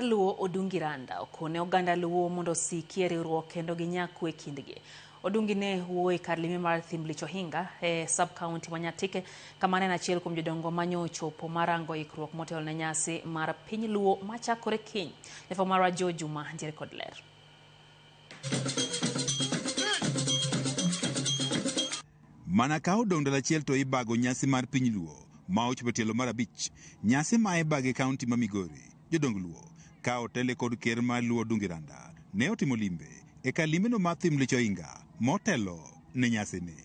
Luo Odungi Randa okone oganda Luo mondo osiki riwruok kendo ginyak kwe kindgi. Odungi ne wuoyo kar lime mar thim licho hinga sub-county ma Nyatike kama ne achiel kuom jodongo manyo chopo marango ikruok motelo ne nyasi mar piny Luo machakore kiny. Lefo marwa Juma ntiere kod ler. Mana ka odong' dala achiel to ibago nyasi mar piny Luo ma ochopo tielo mar abich, nyasi ma ibage kaunti ma Migori. Jodong Luo ka otele kod ker mar Luo Odungi Randa ne otimo limbe e ka limeno mar thim licho hinga motelo ne nyasi ni.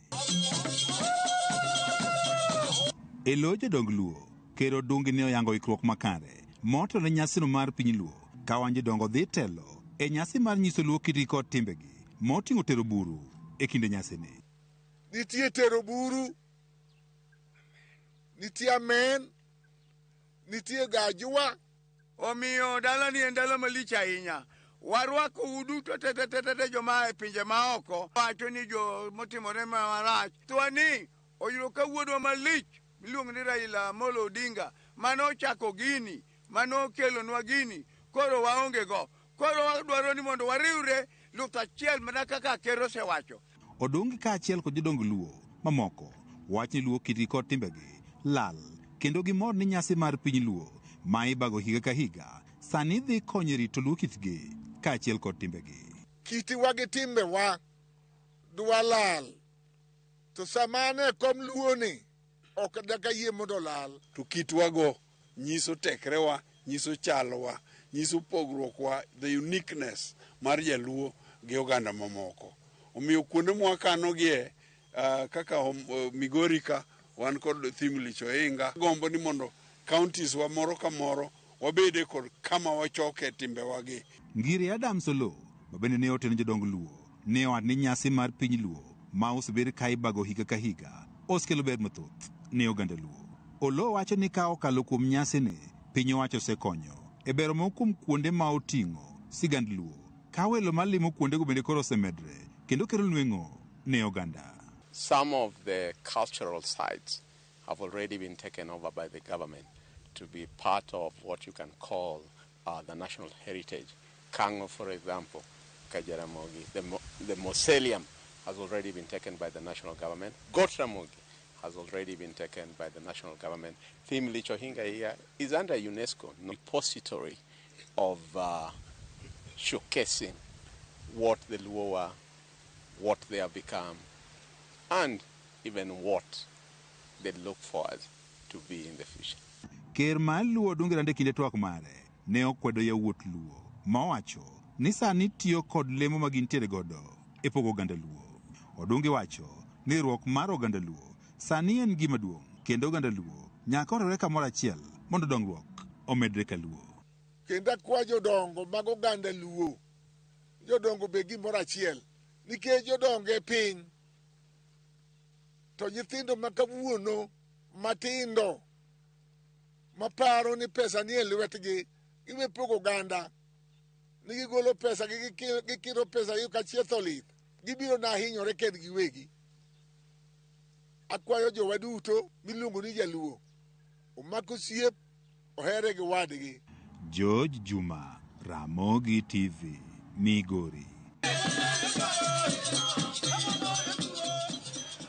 E lo jodong Luo, Ker Odungi ne oyango ikruok makare motelo ne nyasino mar piny Luo ka wan jodongo dhi telo e nyasi mar nyiso Luo kitgi kod timbegi moting'o tero buru e kinde nyasi ni. Nitie tero buru, nitie amen, nitie gajwa. Omiyo dala ni en dala malich ahinya. Warwako uduto tete joma e pinje maoko. Wacho ni jo motimore marach. Twani oyudo kawuodwa malich miluongo ni Raila Amolo Odinga. Mano chako gini, mano kelonwa gini. Koro waonge go. Koro wadwaro ni mondo wariwre luth achiel mana kaka ker osewacho. Odungi ka achiel kod jodong Luo mamoko wach ni Luo kitgi kod timbegi lal kendo gimor ni nyasi mar piny Luo ma ibago higa ka higa sani dhi konyo rito Luo kitgi ka achiel kod timbegi. Kitiwa gi timbewa dwa lal. To samane kom Luo ni ok daka yie mondo lal. To kitwago nyiso tekrewa, nyiso chalwa, nyiso pogruokwa, the uniqueness mar Jaluo gi oganda mamoko. Omiyo kuonde mwakanogie kaka Migori ka wan kod thim licho hinga. Gombo ni mondo counties wa moro ka moro wabede kod kama wachoke timbe wagi. Ngiri Adam Solo mabende ne oteno jodong Luo ne owacho ni nyasi mar piny Luo ma osebed ka ibago higa ka higa osekelo ber mathoth ne oganda Luo. Olo wacho ni ka okalo kuom nyasi ni piny owacho osekonyo e bero moko kuom kuonde ma oting'o sigand Luo ka welo malimo kuondego bende koro osemedre kendo kero nweng'o ne oganda. Some of the cultural sites have already been taken over by the government to be part of what you can call the national heritage. Kango, for example, Ramogi, the mausoleum has already been taken by the national government. Ramogi has already been taken by the national government. Thim licho hinga here is under UNESCO repository of showcasing what the Luo are, what they have become, and even what they look forward to be in the future. Ker mar Luo Odungi Randa kinde twak mare ne okwedo yawuot Luo ma wacho ni sani tiyo kod lemo ma gintiere godo e pogo oganda Luo. Odungi wacho ni riwruok mar oganda Luo sani en gima duong' kendo oganda Luo nyaka orere kamoro achiel mondo dongruok omedre ka Luo. Kendo kwa jodongo mag oganda Luo jodongo be gimoro achiel nikech jodongo e piny to nyithindo makawuono matindo maparo ni pesa ni e lwetgi giwe pogo oganda ni gigolo pesa gikiro pesa gi kachietho lith gibiro na hinyore kendgi giwegi. Akwayo jowa duto miluongo ni Jaluo omako siep ohere gi wadgi. Juma, Ramogi TV, Migori.